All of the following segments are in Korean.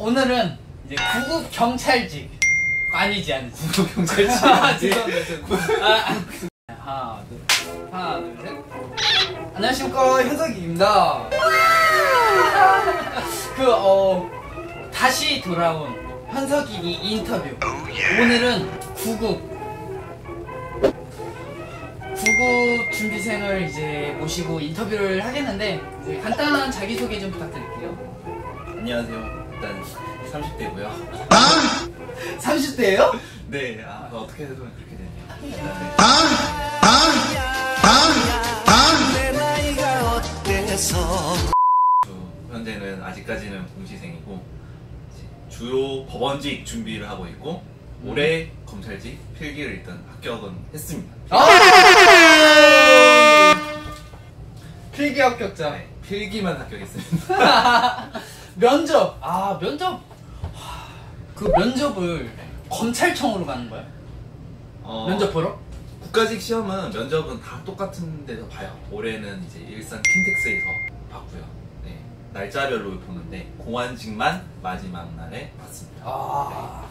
오늘은 이제 구급 경찰직 아니지. 구급 경찰직. 죄송합니다. 하나 둘 셋. 안녕하십니까, 현석이입니다. 다시 돌아온 현석이 인터뷰. 오늘은 구급 준비생을 이제 모시고 인터뷰를 하겠는데, 이제 간단한 자기소개 좀 부탁드릴게요. 안녕하세요. 일단 30대고요. 30대예요? 네. 어떻게 해서 그렇게 되네요. 내 나이가 어때서 현재는 아직까지는 공시생이고 주요 법원직 준비를 하고 있고 올해 검찰직 필기를 일단 합격은 했습니다. 필기 합격자. 네, 필기만 합격했습니다. 면접. 면접. 그 면접을 검찰청으로 가는 거야? 면접 보러? 국가직 시험은 면접은 다 똑같은 데서 봐요. 올해는 이제 일산 킨텍스에서 봤고요. 네, 날짜별로 보는데 공안직만 마지막 날에 봤습니다.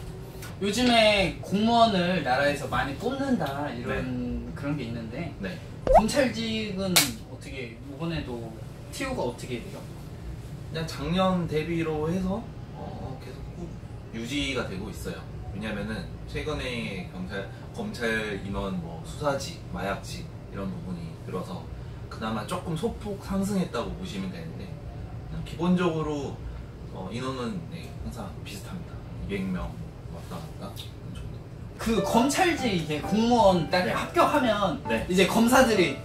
요즘에 공무원을 나라에서 많이 뽑는다 이런 그런 게 있는데, 네. 검찰직은 어떻게 이번에도 TO가 어떻게 돼요? 그냥 작년 대비로 해서 계속 쭉 유지가 되고 있어요. 왜냐면은 최근에 검찰 인원 수사직, 마약직 이런 부분이 들어서 그나마 조금 소폭 상승했다고 보시면 되는데, 그냥 기본적으로 인원은 항상 비슷합니다. 200명 왔다 갔다 정도. 그 검찰직 이제 공무원 딱 합격하면 이제 검사들이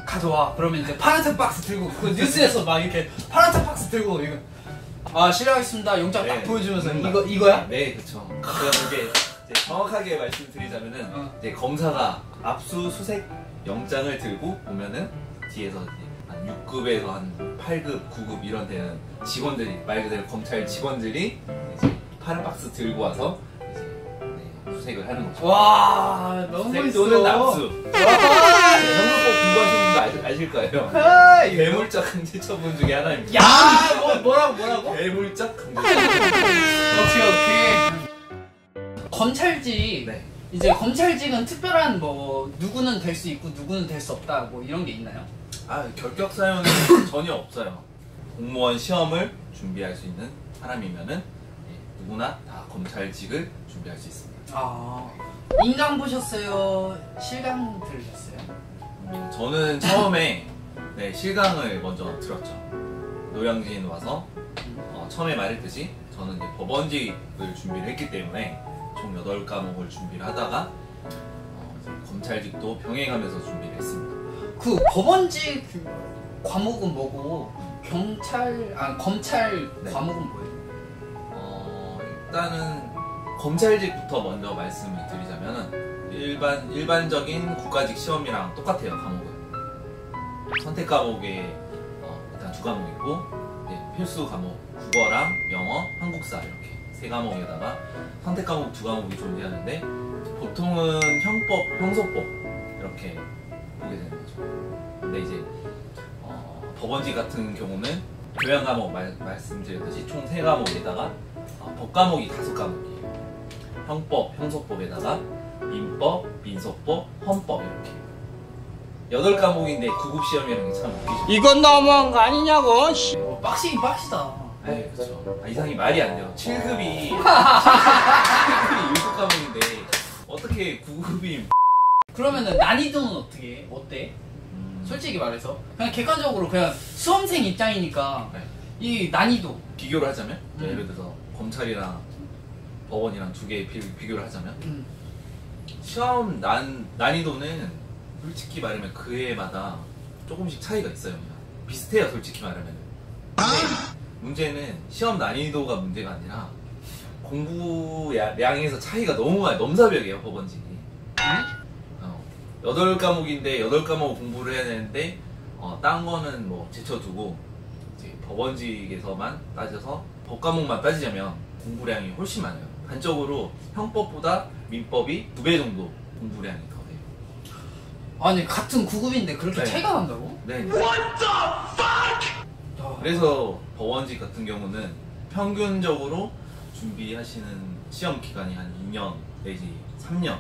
가져와. 그러면 이제 파란색 박스 들고, 그 뉴스에서 막 이렇게 파란색 박스 들고 이거 실례하겠습니다 영장 딱 보여주면서 이거야? 네, 그렇죠. 그럼 이제 정확하게 말씀드리자면은 이제 검사가 압수수색 영장을 들고 오면은 뒤에서 한 6급에서 한 8급, 9급 이런 데는 직원들이, 말 그대로 검찰 직원들이 이제 파란 박스 들고 와서 이제 수색을 하는 거죠. 와, 너무 멋있어. 노는 압수. 형사법 공부하시는 분도 아실 거예요. 괴물적 강제 처분 중에 하나입니다. 야, 뭐라고? 괴물적 강제 처분. 오케이. 검찰직. 이제 검찰직은 특별한 누구는 될 수 있고 누구는 될 수 없다 이런 게 있나요? 결격 사유는 전혀 없어요. 공무원 시험을 준비할 수 있는 사람이면은 누구나 다 검찰직을 준비할 수 있습니다. 인강 보셨어요? 실강 들으셨어요? 저는 처음에 실강을 먼저 들었죠. 노량진 와서 처음에 말했듯이 저는 이제 법원직을 준비를 했기 때문에 총 8과목을 준비를 하다가 검찰직도 병행하면서 준비를 했습니다. 그 법원직 과목은 뭐고 검찰 과목은 뭐예요? 일단은 검찰직부터 먼저 말씀을 드리자면은 일반적인 국가직 시험이랑 똑같아요. 과목은 선택 과목에 일단 2과목 있고 필수 과목 국어랑 영어, 한국사 이렇게 3과목에다가 선택 과목 2과목이 존재하는데, 보통은 형법, 형소법 이렇게 보게 되는 거죠. 근데 이제 법원직 같은 경우는 교양 과목 말씀드렸듯이 총 3과목에다가 법 과목이 5과목이에요. 형법, 형소법에다가 민법, 민소법, 헌법 이렇게 8과목인데 9급 시험이라는 게 참 웃기죠. 이건 너무한 거 아니냐고. 빡시긴 빡시다. 그렇죠. 이상이 말이 안 돼요. 7급이 7과목인데 어떻게 9급이. 그러면은 난이도는 어때? 솔직히 말해서 그냥 객관적으로 그냥 수험생 입장이니까 이 난이도 비교를 하자면 예를 들어서 검찰이랑 법원이랑 두 개 비교를 하자면 시험 난이도는 솔직히 말하면 그 해마다 조금씩 차이가 있어요. 비슷해요, 솔직히 말하면. 근데 문제는 시험 난이도가 문제가 아니라 공부량에서 차이가 너무 많아요. 넘사벽이에요, 법원직이. 8과목인데 8과목 공부를 해야 되는데 딴 거는 제쳐두고 이제 법원직에서만 따져서 법 과목만 따지자면 공부량이 훨씬 많아요. 단적으로 형법보다 민법이 2배 정도 공부량이 더 돼요. 아니, 같은 9급인데 그렇게 차이가 난다고? 네. What the fuck? 그래서 법원직 같은 경우는 평균적으로 준비하시는 시험 기간이 한 2년 내지 3년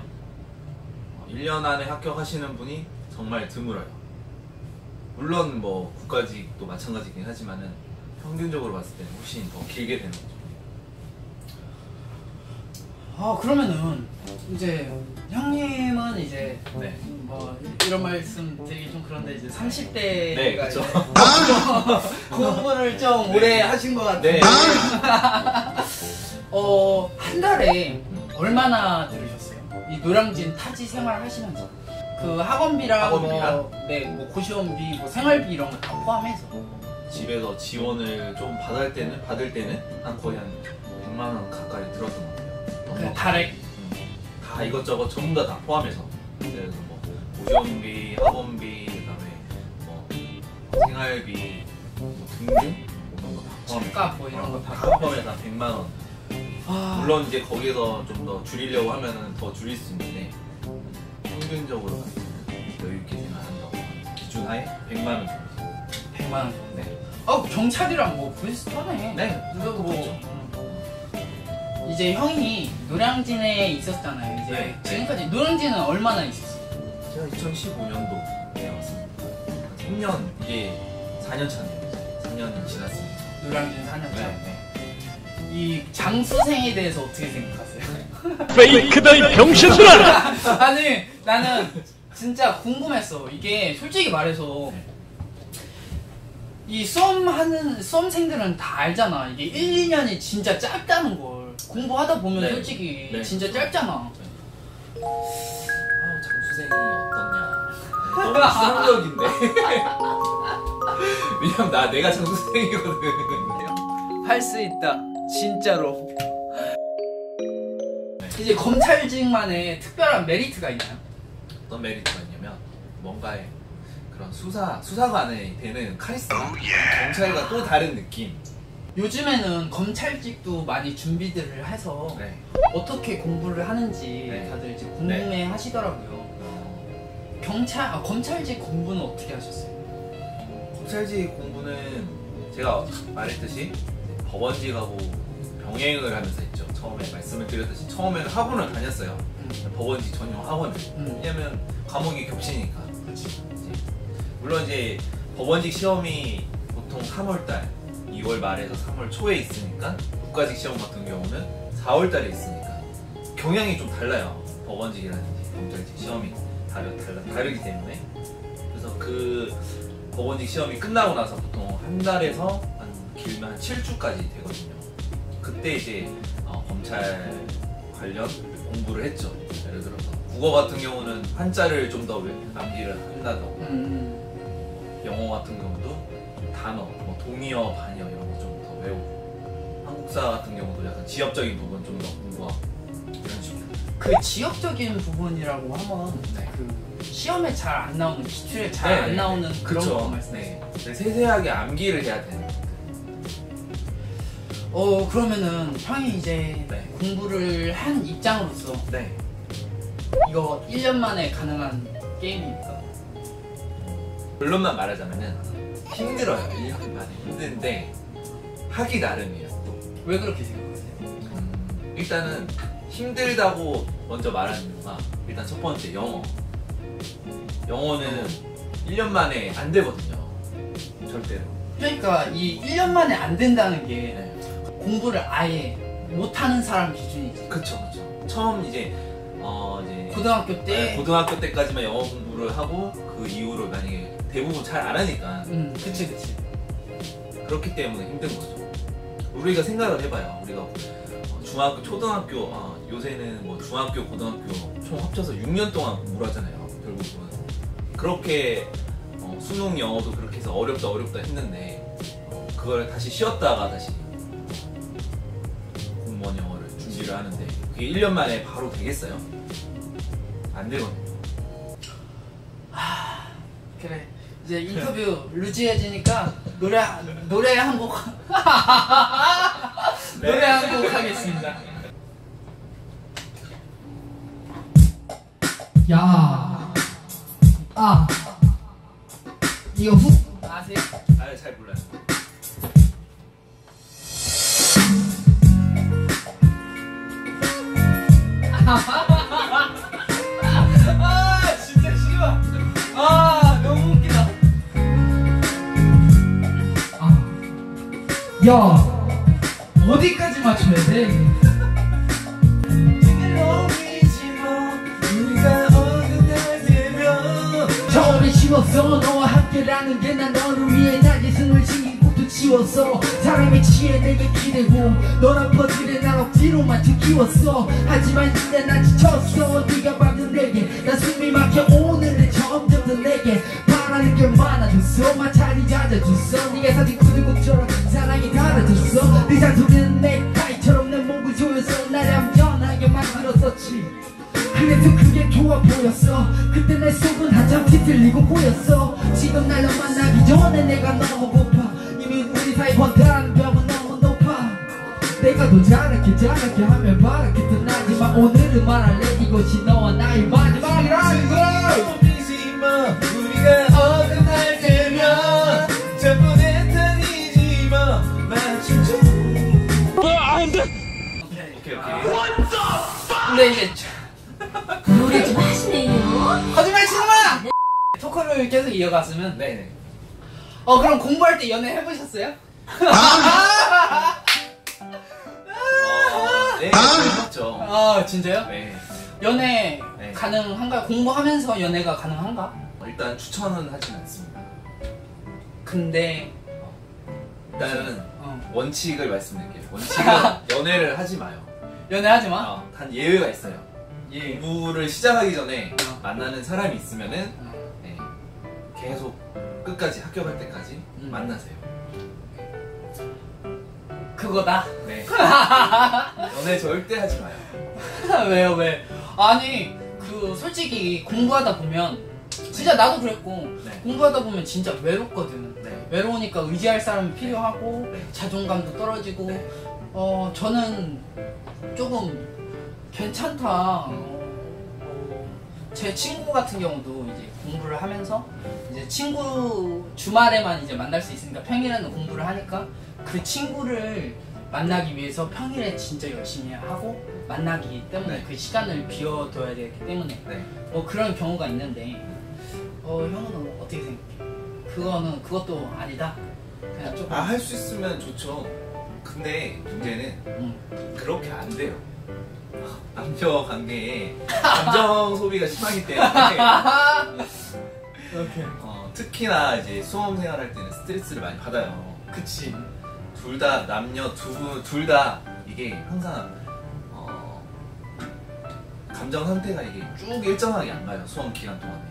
1년 안에 합격하시는 분이 정말 드물어요. 물론 뭐 국가직도 마찬가지긴 하지만은 평균적으로 봤을 때는 훨씬 더 길게 되는 거죠. 그러면은 이제 형님은 이제 네. 뭐 이런 말씀 드리기 좀 그런데 이제 30대가 네, 그쵸. 공부를 좀 오래 하신 것 같아요. 네. 한 달에 얼마나 들으셨어요? 이 노량진 타지 생활 하시면서 그 학원비랑 뭐 고시원비, 뭐 생활비 이런 거 다 포함해서 집에서 지원을 좀 받을 때는 한 거의 한 100만 원 가까이 들었던 것 같아요. 그 달에 다 이것저것 전부 다 포함해서 그래서 뭐 고시원비, 학원비, 그다음에 뭐 생활비, 뭐 등등 이런 거 다 포함해서 집값 뭐 이런 거 다 포함해서 한 100만 원. 물론 이제 거기서 좀 더 줄이려고 하면은 더 줄일 수 있는데 평균적으로 봤을 때는 여유 있게 생활한다고 기준하에 100만 원 정도. 100만 원. 네. 경찰이랑 뭐 비슷하네. 네. 그래서 뭐 이제 형이 노량진에 있었잖아요. 이제 네. 지금까지 노량진은 얼마나 있었어요? 제가 2015년도에 왔습니다. 3년 이게 4년 차네요. 3년이 지났습니다. 노량진 4년 차. 네. 이 장수생에 대해서 어떻게 생각하세요? 페이크다 이 병신들아! 아니 나는 진짜 궁금했어. 이게 솔직히 말해서 이 수험생들은 다 알잖아. 이게 1, 2년이 진짜 짧다는 걸. 공부하다 보면 네. 솔직히 네. 진짜 짧잖아. 장수생이 어떠냐? 너무 수상적인데. 왜냐면 내가 장수생이거든. 할 수 있다. 진짜로. 이제 검찰직만의 특별한 메리트가 있나요? 어떤 메리트가 있냐면 뭔가의 그런 수사관에 되는 카리스마. 경찰과 또 다른 느낌. 요즘에는 검찰직도 많이 준비들을 해서 네. 어떻게 공부를 하는지 네. 다들 이제 궁금해 하시더라고요. 검찰직 공부는 어떻게 하셨어요? 검찰직 공부는 제가 말했듯이 법원직하고 병행을 하면서 했죠. 처음에 말씀을 드렸듯이 처음에는 학원을 다녔어요. 법원직 전용 학원을. 왜냐면 과목이 겹치니까. 그렇지. 물론 이제 법원직 시험이 보통 3월달, 2월 말에서 3월 초에 있으니까 국가직 시험 같은 경우는 4월달에 있으니까 경향이 좀 달라요. 법원직이라든지 검찰직 시험이 다르기 때문에. 그래서 그 법원직 시험이 끝나고 나서 보통 한 달에서 길면 한 7주까지 되거든요. 그때 이제 검찰 관련 공부를 했죠. 예를 들어서 국어 같은 경우는 한자를 좀 더 암기를 한다던가 영어 같은 경우도 단어, 뭐 동의어, 반의어 이런 거 좀 더 외우고 한국사 같은 경우도 약간 지역적인 부분 좀 더 공부하고 이런 식으로. 그 지역적인 부분이라고 하면 그 시험에 잘 안 나오는, 기출에 잘 안 나오는 그런 거 말씀하세요? 네. 세세하게 암기를 해야 되는. 그러면은 형이 이제 공부를 한 입장으로서 이거 1년 만에 가능한 게임입니까? 결론만 말하자면은 힘들어요. 1년 만에 힘든데 하기 나름이에요. 또. 왜 그렇게 생각하세요? 일단은 힘들다고 먼저 말하는 이유가 일단 첫 번째 영어는 1년 만에 안 되거든요. 절대로. 그러니까 이 1년 만에 안 된다는 게 공부를 아예 못하는 사람 기준이지. 그쵸. 처음 이제 고등학교 때까지만 영어 공부를 하고 그 이후로 만약에 대부분 잘 안 하니까. 그치. 그렇기 때문에 힘든 거죠. 우리가 생각을 해봐요. 우리가 중학교, 초등학교, 요새는 뭐 중학교, 고등학교 총 합쳐서 6년 동안 공부를 하잖아요. 결국은 그렇게 수능 영어도 그렇게 해서 어렵다 했는데 그걸 다시 쉬었다가 다시 공무원 영어를 준비를 하는데 그게 1년 만에 바로 되겠어요? 안 되거든요. 그래. 이제 인터뷰 루즈해지니까 노래 한 곡 노래 한 곡 하겠습니다. 이거 아세요? 잘 몰라요. 아 진짜 씨발. 아 너무 웃기다. 야 어디까지 맞춰야 돼? 처음에 쉬웠어 너와 함께라는 게 난 너를 위해 나의 숨을 지키고도 지웠어 사람에 취해 내게 기대고 너란 퍼즐에 난 억지로만 지키웠어 하지만 이제 난 지쳤어 네가 받은 내게 난 숨이 막혀 오늘은 점점 더 내게 바라는 게 많아졌어 마찰이 잦아졌어 네가 사진 구두곡처럼 사랑이 달아졌어 네 잔소리는 넥타이처럼 내 목을 조여서 날 얌전하게 만들었었지 그래도 그게 좋아 보였어 그때 내 속은 한참 뒤틀리고 보였어 지금 날 너 만나기 전에 내가 너무 고파 이미 우리 사이 번다는 벽은 너무 높아 내가 더 잘할게 하면 바랄게 떠나지만 오늘은 말할래 이것이 너와 나의 마지막이라는 걸 믿지마 우리가 어긋날 때면 전부 내 탓이지만 맞추지 안돼. 오케이 근데 이제 노래 좀 하시네요. 거짓말 치지마! 토크를 계속 이어갔으면 네네. 그럼 공부할 때 연애 해보셨어요? 네 해봤죠. 아 진짜요? 네. 연애 네. 가능한가요? 공부하면서 연애가 가능한가? 일단 추천은 하진 않습니다. 근데 일단은 어. 원칙을 말씀드릴게요. 원칙은 연애를 하지 마요. 연애하지 마? 단 예외가 있어요. 예. 공부를 시작하기 전에 어. 만나는 사람이 있으면은 어. 네, 계속 끝까지 합격할 때까지 만나세요. 그거다? 네. 연애 절대 하지 마요. 왜요 왜? 아니 그 솔직히 공부하다 보면 진짜 나도 그랬고 네. 공부하다 보면 진짜 외롭거든. 네. 외로우니까 의지할 사람이 필요하고 네. 자존감도 떨어지고 네. 저는 조금 괜찮다. 제 친구 같은 경우도 이제 공부를 하면서 이제 친구 주말에만 이제 만날 수 있으니까 평일에는 공부를 하니까 그 친구를 만나기 위해서 평일에 진짜 열심히 하고 만나기 때문에 네. 그 시간을 비워둬야 되기 때문에 네. 뭐 그런 경우가 있는데 형은 어떻게 생각해? 그것도 아니다. 그냥 조금 할 수 있으면 좋죠. 근데 문제는 그렇게 안 돼요. 남녀 관계에 감정 소비가 심하기 때문에 이렇게 특히나 이제 수험 생활할 때는 스트레스를 많이 받아요. 그치. 둘 다 남녀 둘 다 이게 항상 감정 상태가 이게 쭉 일정하게 안 가요. 수험 기간 동안에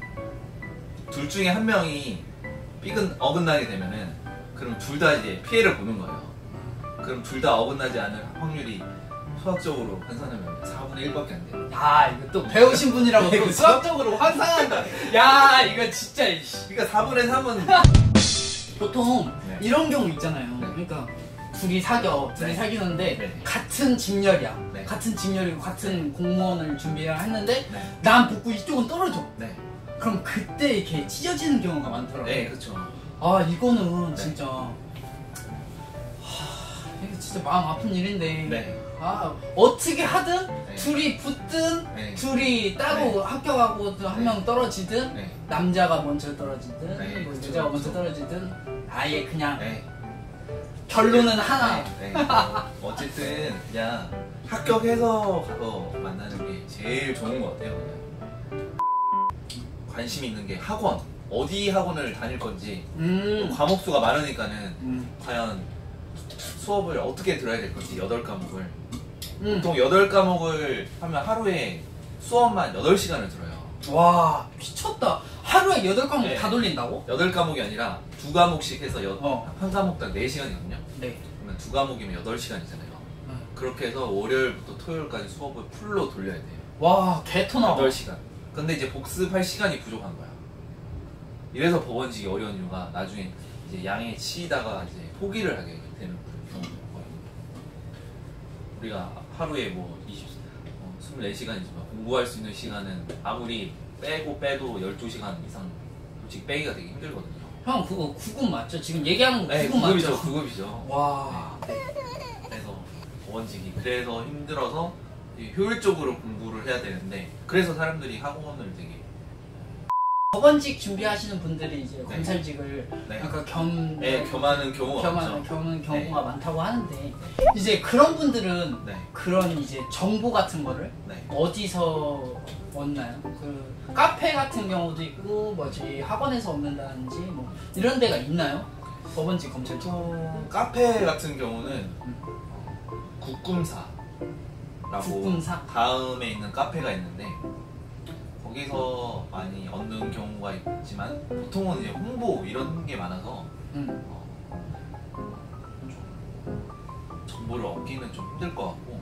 둘 중에 한 명이 어긋나게 되면은 그럼 둘 다 이제 피해를 보는 거예요. 그럼 둘 다 어긋나지 않을 확률이 수학적으로 환산하면 4분의 1밖에 안 돼요. 야 이거 또 배우신 분이라고 또 수학적으로 환상한다. 야 이거 진짜 그러니까 4분의 3은 보통 네. 이런 경우 있잖아요. 네. 그러니까 둘이 사귀었는데 네. 같은 직렬이야. 네. 같은 직렬이고 같은 공무원을 준비를 했는데 네. 난 붙고 이쪽은 떨어져. 네. 그럼 그때 이렇게 찢어지는 경우가 많더라고요. 네, 그렇죠. 아 이거는 네. 진짜 이게 진짜 마음 아픈 일인데 네. 어떻게 하든 네. 둘이 붙든 네. 둘이 따로 네. 합격하고 한 명 떨어지든 네. 남자가 먼저 떨어지든 네, 뭐 그쵸, 여자가 그쵸. 먼저 떨어지든 아예 그냥 네. 결론은 하나. 네. 어쨌든 그냥 합격해서 가서 만나는 게 제일 좋은 것 같아요. 그냥. 관심 있는 게 학원, 어디 학원을 다닐 건지 과목 수가 많으니까는 과연 수업을 어떻게 들어야 될 건지 8과목을 보통 8과목을 하면 하루에 수업만 8시간을 들어요. 와 미쳤다. 하루에 8과목 네. 다 돌린다고? 8과목이 아니라 2과목씩 해서 한 과목당 4시간이거든요. 네. 그러면 2과목이면 8시간이잖아요. 그렇게 해서 월요일부터 토요일까지 수업을 풀로 돌려야 돼요. 와 개토나. 8시간. 근데 이제 복습할 시간이 부족한 거야. 이래서 법원직이 어려운 이유가 나중에 이제 양에 치이다가 이제 포기를 하게 되는 경우가 있거든요. 우리가 하루에 뭐 24시간이지만 공부할 수 있는 시간은 아무리 빼도 12시간 이상 솔직히 빼기가 되게 힘들거든요. 형 그거 9급 맞죠? 지금 얘기하는 거 네, 9급 맞죠? 9급이죠. 와. 그래서 법원직이 그래서 힘들어서 효율적으로 공부를 해야 되는데 그래서 사람들이 학원을 되게 법원직 준비하시는 분들이 이제 네. 검찰직을 네. 약간 겸하는 경우가 많죠. 겸하는 경우가 네. 많다고 하는데 이제 그런 분들은 네. 그런 이제 정보 같은 거를 네. 어디서 얻나요? 그 카페 같은 경우도 있고 뭐지 학원에서 얻는다든지 뭐 이런 데가 있나요? 법원직 검찰직. 카페 같은 경우는 국금사라고 국금사? 다음에 있는 카페가 있는데 거기서 많이 얻는 경우가 있지만 보통은 이제 홍보 이런 게 많아서 좀 정보를 얻기는 좀 힘들 것 같고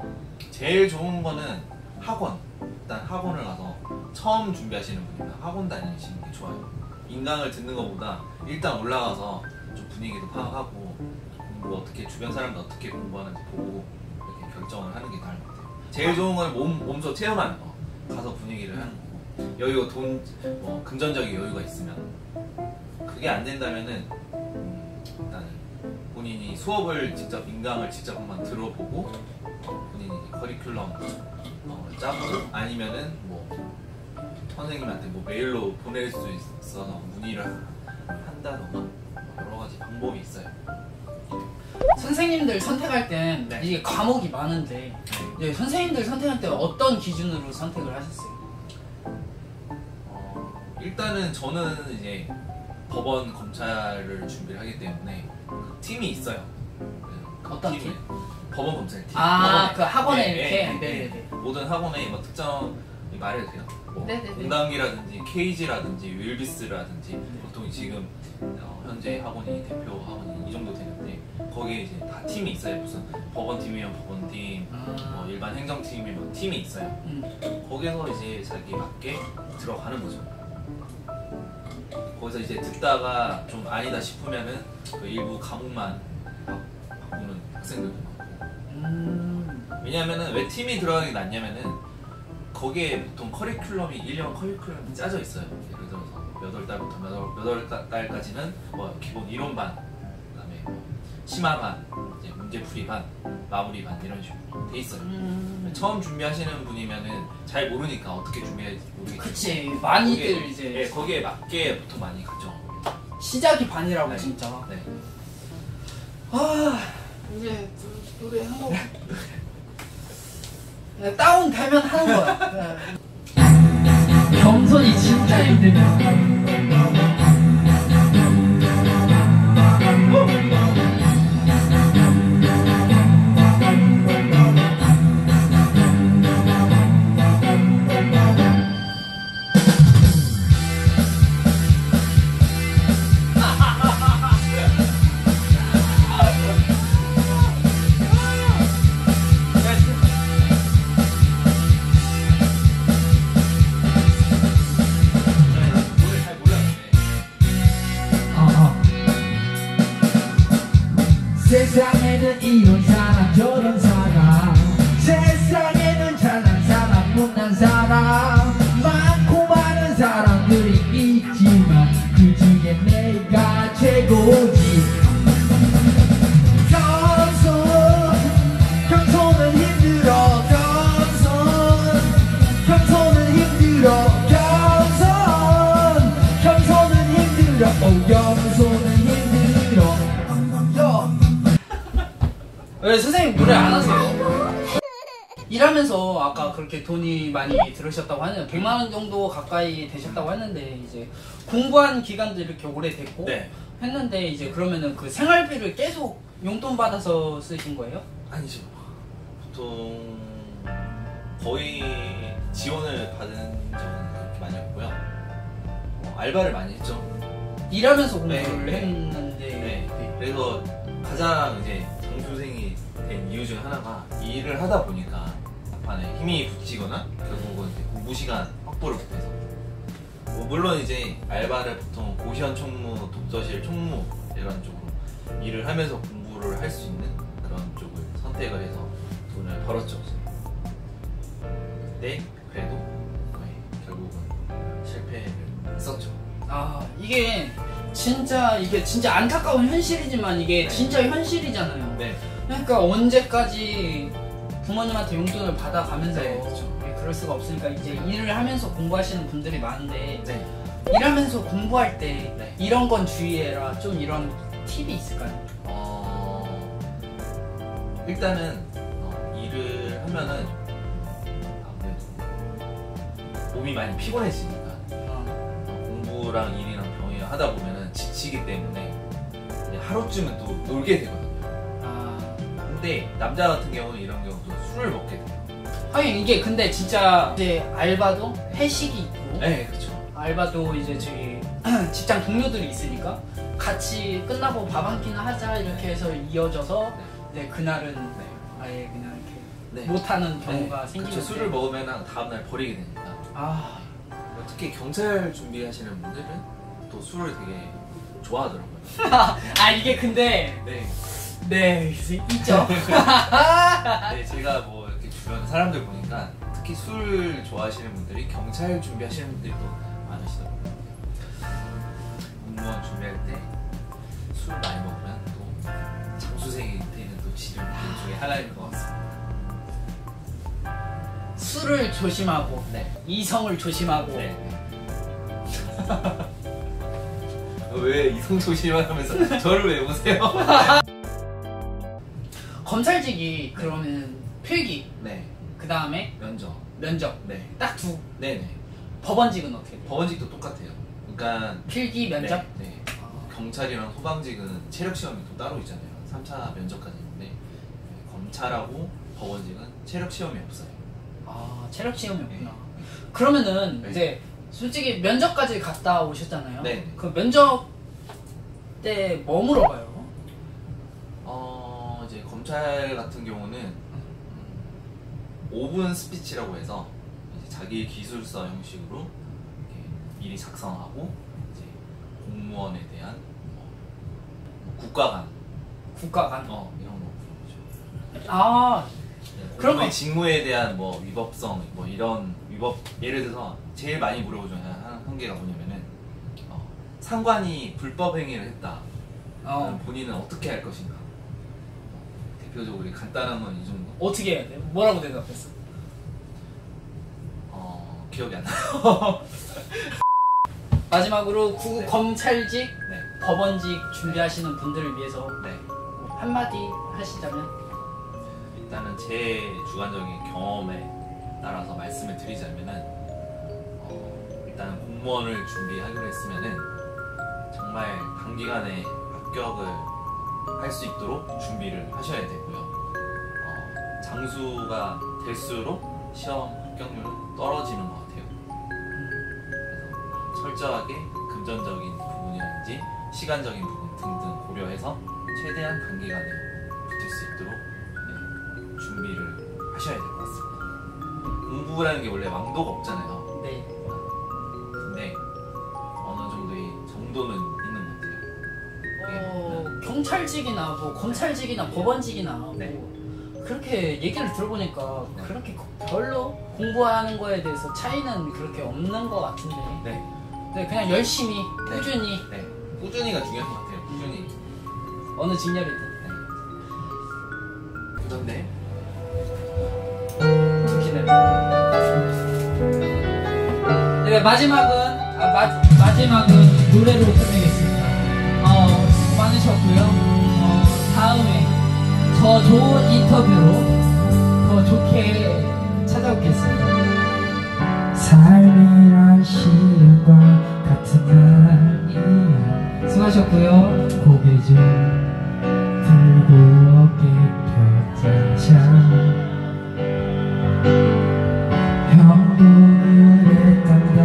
제일 좋은 거는 학원. 일단 학원을 가서 처음 준비하시는 분이면 학원 다니시는 게 좋아요. 인강을 듣는 것보다 일단 올라가서 좀 분위기도 파악하고 공부 어떻게 주변 사람들 어떻게 공부하는지 보고 이렇게 결정을 하는 게 나을 것 같아요. 제일 좋은 건 몸소 체험하는 거. 가서 분위기를 하는 거고 여유가 뭐 금전적인 여유가 있으면 그게 안 된다면은 일단은 본인이 수업을 직접 인강을 직접 한번 들어보고 본인이 커리큘럼 짜고 아니면은 뭐 선생님한테 뭐 메일로 보낼 수 있어서 문의를 한다던가 여러 가지 방법이 있어요. 선생님들 선택할 땐 네. 이게 과목이 많은데 이제 선생님들 선택할 때 어떤 기준으로 선택을 하셨어요? 일단은 저는 이제 법원 검찰을 준비를 하기 때문에 그 팀이 있어요. 어떤 팀? 법원 검찰 팀. 아, 그 학원에 네, 이렇게? 네, 네. 네네네. 모든 학원에 뭐 특정 말해도 돼요. 뭐 네네네. 공단기라든지 KG라든지 윌비스라든지 보통 지금 현재 학원이 대표 학원이 이 정도 되는데 거기에 이제 다 팀이 있어요. 무슨 법원팀이면 법원팀, 뭐 일반 행정팀이면 팀이 있어요. 거기서 이제 자기 맞게 들어가는 거죠. 거기서 이제 듣다가 좀 아니다 싶으면은 그 일부 과목만 바꾸는 학생들도 많고. 왜냐면은 왜 팀이 들어가는 게 낫냐면은 거기에 보통 커리큘럼이 1년 커리큘럼이 짜져 있어요. 예를 들어서 8달부터 8달까지는 뭐 기본 이론반, 그다음에 뭐 심화반, 이제 문제풀이반, 마무리반 이런 식으로 돼 있어요. 처음 준비하시는 분이면은 잘 모르니까 어떻게 준비해야 될지 모르겠어요. 그치, 많이들 거기에, 이제 네, 거기에 맞게 보통 많이 가죠. 시작이 반이라고. 네. 진짜. 네. 아, 이제 노래 한 곡. 그냥 다운 되면 하는 거야. 겸손이 진짜 힘들어. 세상에는 이런 사람 저런 사람 세상에는 잘난 사람 못난 사람 많고 많은 사람들이 있지만 그 중에 내가 최고지. 겸손은 힘들어. 겸손은 힘들어. 겸손은 힘들어. 겸손은 힘들어. 왜 선생님 노래 안 하세요? 일하면서 아까 그렇게 돈이 많이 들으셨다고 하는 100만 원 정도 가까이 되셨다고 했는데 이제 공부한 기간도 이렇게 오래됐고 네. 했는데 이제 그러면은 그 생활비를 계속 용돈 받아서 쓰신 거예요? 아니죠. 보통 거의 지원을 받은 적은 그렇게 많이 없고요. 알바를 많이 했죠. 일하면서 공부를 네, 네. 했는데 네. 그래서 가장 이제 장수생이 된 이유 중 하나가 이 일을 하다 보니까 막판에 힘이 붙이거나 결국은 이제 공부 시간 확보를 못해서 뭐 물론 이제 알바를 보통 고시원 총무, 독서실 총무 이런 쪽으로 일을 하면서 공부를 할 수 있는 그런 쪽을 선택을 해서 돈을 벌었죠. 근데 그래도 결국은 실패를 했었죠. 아 이게 진짜 안타까운 현실이지만 이게 네. 진짜 현실이잖아요. 네. 그러니까 언제까지 부모님한테 용돈을 받아가면서 네, 그쵸. 그럴 수가 없으니까 이제 일을 하면서 공부하시는 분들이 많은데 네. 일하면서 공부할 때 네. 이런 건 주의해라 좀 이런 팁이 있을까요? 일단은 일을 하면은 아무래도 몸이 많이 피곤해지니까 공부랑 일이랑 병행을 하다 보면은 지치기 때문에 이제 하루쯤은 또 놀게 되거든요. 근데 남자 같은 경우는 이런 경우도 술을 먹게 돼요. 하긴 이게 근데 진짜 이제 알바도 회식이 있고 네, 그렇죠. 알바도 이제 저희 직장 동료들이 있으니까 같이 끝나고 밥 한 끼나 하자 이렇게 해서 이어져서 이제 그날은 아예 그냥 이렇게 네. 못하는 경우가 생기는데 그렇죠. 술을 먹으면 다음날 버리게 되니까. 특히 경찰 준비하시는 분들은 또 술을 되게 좋아하더라고요. 이게 근데 네, 있죠. 네, 제가 뭐 이렇게 주변 사람들 보니까 특히 술 좋아하시는 분들이 경찰 준비하시는 분들이 또 많으시더라고요. 공무원 준비할 때 술 많이 먹으면 또 장수생한테는 또 지름 길 중에 하나인 것 같습니다. 술을 조심하고 네. 이성을 조심하고 왜 이성 조심하면서 저를 왜 보세요? 검찰직이 그러면 필기 네. 그 다음에 면접. 네. 딱 두. 네네. 법원직은 어떻게 돼요? 법원직도 똑같아요. 그러니까 필기 면접? 네. 경찰이랑 소방직은 체력 시험이 또 따로 있잖아요. 3차 면접까지 있는데 검찰하고 법원직은 체력 시험이 없어요. 체력 시험이 없구나. 그러면은 이제 솔직히 면접까지 갔다 오셨잖아요. 네. 그 면접 때 뭐 물어봐요? 이제 검찰 같은 경우는 5분 스피치라고 해서 이제 자기 기술서 형식으로 이렇게 미리 작성하고 이제 공무원에 대한 국가관 이런 거 물어보죠. 그런 거. 직무에 대한 뭐 위법성 뭐 이런 위법 예를 들어서 제일 많이 물어보는 한 개가 뭐냐면은 상관이 불법 행위를 했다. 본인은 어떻게 할 것인가? 대표적으로 간단한 건 이 정도. 어떻게 해야 돼? 뭐라고 대답했어? 기억이 안 나요. 마지막으로 검찰직, 네. 법원직 준비하시는 분들을 위해서 네. 한마디 하시자면? 일단은 제 주관적인 경험에 따라서 말씀을 드리자면은 일단은 공무원을 준비하기로 했으면은 정말 단기간에 합격을 할 수 있도록 준비를 하셔야 되고요. 장수가 될수록 시험 합격률은 떨어지는 것 같아요. 그래서 철저하게 금전적인 부분이라든지 시간적인 부분 등등 고려해서 최대한 단기간에 붙을 수 있도록 준비를 하셔야 될 것 같습니다. 공부라는 게 원래 왕도가 없잖아요. 네. 근데 어느 정도의 정도는 있는 것 같아요. 경찰직이나 뭐 검찰직이나 법원직이나 네. 그렇게 얘기를 들어보니까 그렇게 별로 공부하는 거에 대해서 차이는 그렇게 없는 것 같은데 네, 그냥 열심히 꾸준히 꾸준히가 중요한 것 같아요. 꾸준히 어느 직렬이든 그런데 네, 마지막은 노래로 끝내겠습니다. 많으셨고요. 다음에 더 좋은 인터뷰로 더 좋게 찾아오겠습니다. 삶이란 시련과 같은 날이야. 수고하셨고요. 고개 좀 들고 어깨 펴자. 형도 그랬단다.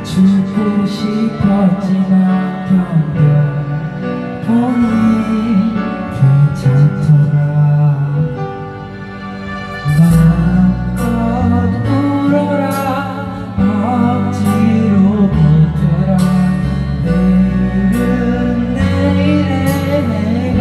죽고 싶었지만 견뎌보니 괜찮더라. 마음껏 울어라. 억지로 버텨라. 내일은 내일의 내가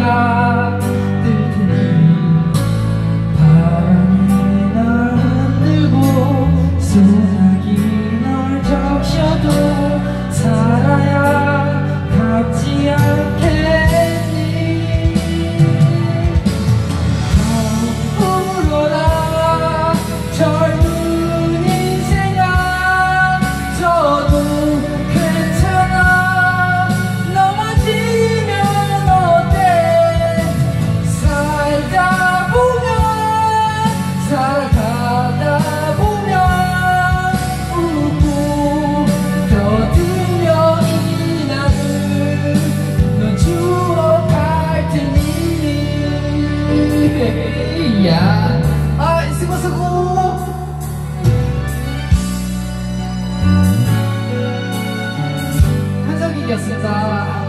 고생했습니다.